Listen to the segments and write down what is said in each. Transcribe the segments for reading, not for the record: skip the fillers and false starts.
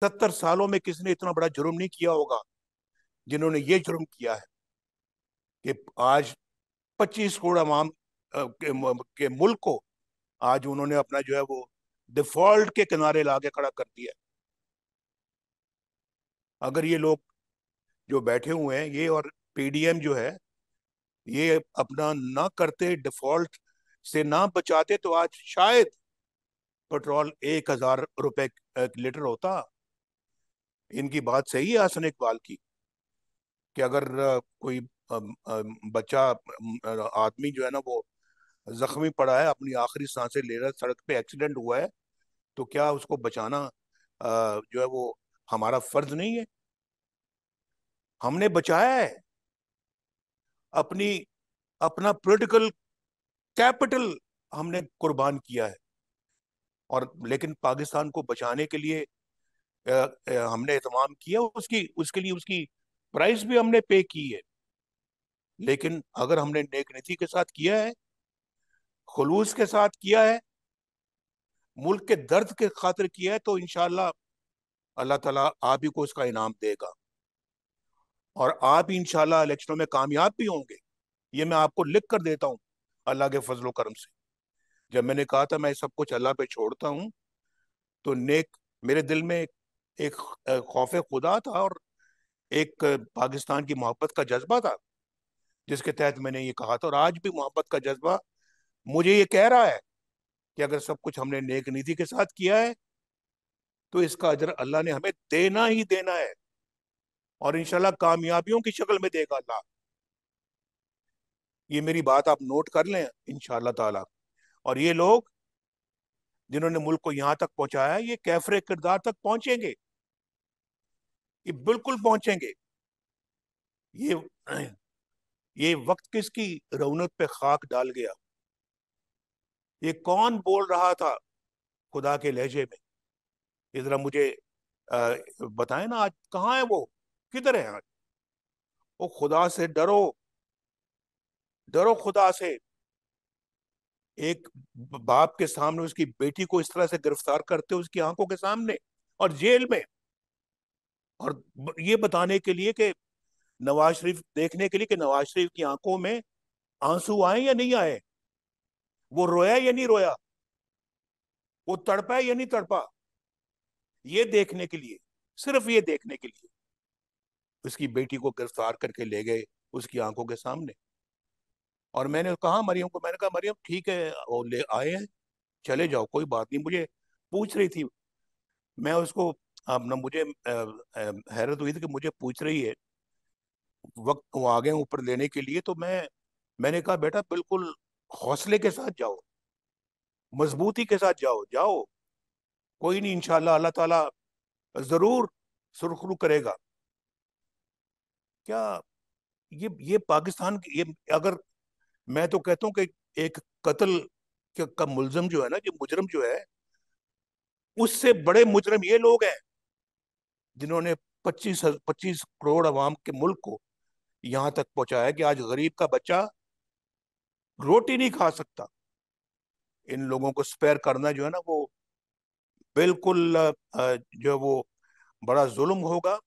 70 सालों में किसी ने इतना बड़ा जुर्म नहीं किया होगा जिन्होंने ये जुर्म किया है कि आज 25 करोड़ अवाम के मुल्क को आज उन्होंने अपना जो है वो डिफॉल्ट के किनारे लाके खड़ा कर दिया है। अगर ये लोग जो बैठे हुए हैं ये और पीडीएम जो है ये अपना ना करते, डिफॉल्ट से ना बचाते, तो आज शायद पेट्रोल 1,000 रुपए लीटर होता। इनकी बात सही है हसन इकबाल की कि अगर कोई बच्चा आदमी जो है ना वो जख्मी पड़ा है, अपनी आखिरी सांसें ले रहा है, सड़क पे एक्सीडेंट हुआ है, तो क्या उसको बचाना जो है वो हमारा फर्ज नहीं है? हमने बचाया है अपनी अपना पॉलिटिकल कैपिटल हमने कुर्बान किया है। और लेकिन पाकिस्तान को बचाने के लिए हमने एहतमाम किया, उसकी उसके लिए उसकी प्राइस भी हमने पे की है। लेकिन अगर हमने नेक नीति के साथ किया है, खुलूस के साथ किया है, मुल्क के दर्द के खातिर किया है, तो इंशाअल्लाह अल्लाह ताला आप ही को इसका इनाम देगा और आप ही इंशाअल्लाह इलेक्शनों में कामयाब भी होंगे। ये मैं आपको लिख कर देता हूँ अल्लाह के फजलो करम से। जब मैंने कहा था मैं सब कुछ अल्लाह पे छोड़ता हूँ, तो नेक मेरे दिल में एक खौफ खुदा था और एक पाकिस्तान की मोहब्बत का जज्बा था, जिसके तहत मैंने ये कहा था। और आज भी मोहब्बत का जज्बा मुझे ये कह रहा है कि अगर सब कुछ हमने नेक नीति के साथ किया है तो इसका अजर अल्लाह ने हमें देना ही देना है और इंशाल्लाह कामयाबियों की शक्ल में देगा अल्लाह। ये मेरी बात आप नोट कर लें इंशाल्लाह ताला। और ये लोग जिन्होंने मुल्क को यहां तक पहुंचाया है, ये कैफरे किरदार तक पहुंचेंगे, ये बिल्कुल पहुंचेंगे। ये ये वक्त किसकी रौनक पे खाक डाल गया? ये कौन बोल रहा था खुदा के लहजे में? ये जरा मुझे बताएं ना, आज कहाँ है वो, किधर है आज? वो खुदा से डरो, डरो खुदा से। एक बाप के सामने उसकी बेटी को इस तरह से गिरफ्तार करते हो उसकी आंखों के सामने और जेल में, और ये बताने के लिए कि नवाज शरीफ, देखने के लिए कि नवाज शरीफ की आंखों में आंसू आए या नहीं आए, वो रोया या नहीं रोया, वो तड़पा या नहीं तड़पा, ये देखने के लिए, सिर्फ ये देखने के लिए उसकी बेटी को गिरफ्तार करके ले गए उसकी आंखों के सामने। और मैंने कहा मरियम को, मैंने कहा मरियम ठीक है वो ले आए हैं, चले जाओ, कोई बात नहीं। मुझे पूछ रही थी, मैं उसको, अब ना मुझे हैरत हुई थी कि मुझे पूछ रही है, वक्त वो आ गए ऊपर लेने के लिए, तो मैंने कहा बेटा बिल्कुल हौसले के साथ जाओ, मजबूती के साथ जाओ, जाओ, कोई नहीं, इंशाल्लाह अल्लाह ताला जरूर सुरखरू करेगा। क्या ये पाकिस्तान ये, अगर मैं तो कहता हूँ कि एक कत्ल का मुलजिम जो है ना, जो मुजरम जो है, उससे बड़े मुजरम ये लोग हैं जिन्होंने 25 करोड़ अवाम के मुल्क को यहां तक पहुंचाया कि आज गरीब का बच्चा रोटी नहीं खा सकता। इन लोगों को स्पेयर करना जो है ना वो बिल्कुल जो है वो बड़ा जुल्म होगा।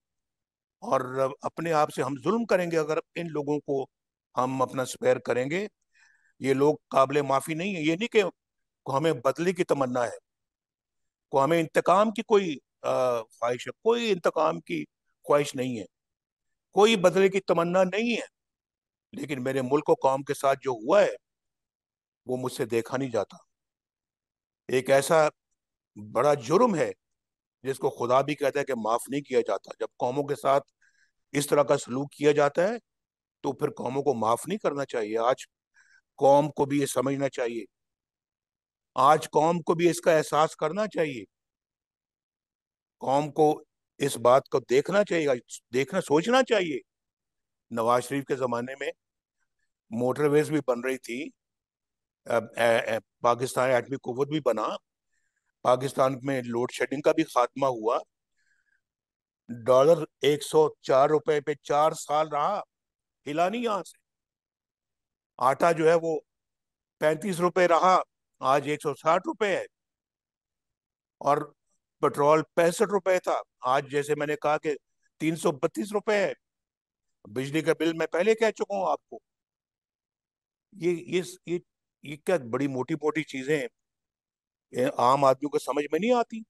और अपने आप से हम जुल्म करेंगे अगर इन लोगों को हम अपना स्पेयर करेंगे। ये लोग काबिल माफी नहीं है। ये नहीं कि को हमें बदले की तमन्ना है, को हमें इंतकाम की कोई ख्वाहिश है, कोई इंतकाम की ख्वाहिश नहीं है, कोई बदले की तमन्ना नहीं है। लेकिन मेरे मुल्क और कौम के साथ जो हुआ है वो मुझसे देखा नहीं जाता। एक ऐसा बड़ा जुर्म है जिसको खुदा भी कहता है कि माफ नहीं किया जाता। जब कौमों के साथ इस तरह का सलूक किया जाता है तो फिर कौमों को माफ नहीं करना चाहिए। आज कौम को भी ये समझना चाहिए, आज कौम को भी इसका एहसास करना चाहिए, कौम को इस बात को देखना चाहिए, देखना सोचना चाहिए। नवाज शरीफ के जमाने में मोटरवेज भी बन रही थी, पाकिस्तान एटमी कुव्वत भी बना, पाकिस्तान में लोड शेडिंग का भी खात्मा हुआ, डॉलर 104 रुपए पे 4 साल रहा, हिला नहीं यहां से। आटा जो है वो 35 रुपए रहा, आज 160 रुपए है। और पेट्रोल 65 रुपए था, आज जैसे मैंने कहा कि 332 रुपए है। बिजली का बिल मैं पहले कह चुका हूँ आपको। ये ये ये ये क्या बड़ी मोटी मोटी चीजें हैं, ये आम आदमी को समझ में नहीं आती,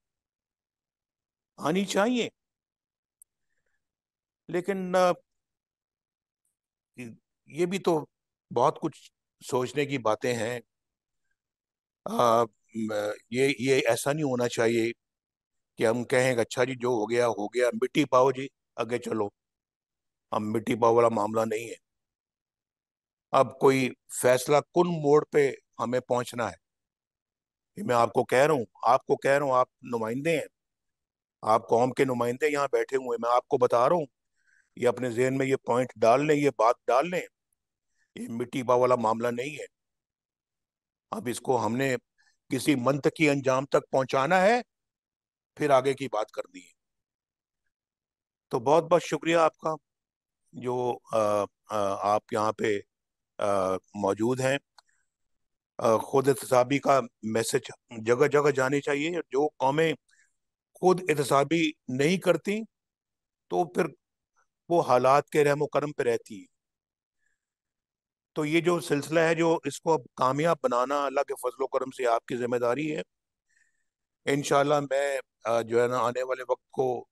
आनी चाहिए। लेकिन ये भी तो बहुत कुछ सोचने की बातें हैं। ये ऐसा नहीं होना चाहिए कि हम कहें कि अच्छा जी जो हो गया, मिट्टी पाओ जी, आगे चलो। अब मिट्टी पाओ वाला मामला नहीं है। अब कोई फैसला कुन मोड़ पे हमें पहुंचना है, ये मैं आपको कह रहा हूँ, आपको कह रहा हूँ, आप नुमाइंदे हैं, आप कौम के नुमाइंदे यहाँ बैठे हुए हैं, मैं आपको बता रहा हूँ। ये अपने जहन में ये पॉइंट डाल लें, ये बात डाल लें, ये मिट्टी पाव वाला मामला नहीं है। अब इसको हमने किसी मंतकी अंजाम तक पहुंचाना है, फिर आगे की बात करनी है। तो बहुत बहुत शुक्रिया आपका, जो आप यहाँ पे मौजूद हैं। खुद एहतसाबी का मैसेज जगह जगह जाने चाहिए। जो कौमें खुद एहतसाबी नहीं करती, तो फिर वो हालात के रहमो करम पे रहती है। तो ये जो सिलसिला है, जो इसको अब कामयाब बनाना अल्लाह के फजलो करम से आपकी जिम्मेदारी है। इंशाल्लाह मैं जो है ना, आने वाले वक्त को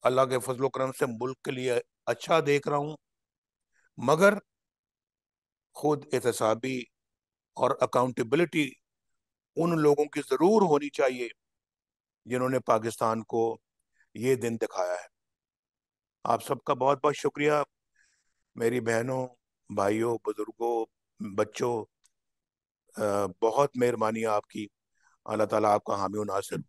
अल्लाह के फजलो करम से मुल्क के लिए अच्छा देख रहा हूँ। मगर खुद एहतसाबी और अकाउंटेबिलिटी उन लोगों की ज़रूर होनी चाहिए जिन्होंने पाकिस्तान को ये दिन दिखाया है। आप सबका बहुत बहुत शुक्रिया, मेरी बहनों, भाइयों, बुजुर्गों, बच्चों, बहुत मेहरबानी आपकी। अल्लाह ताला आपका हामी और नासिर।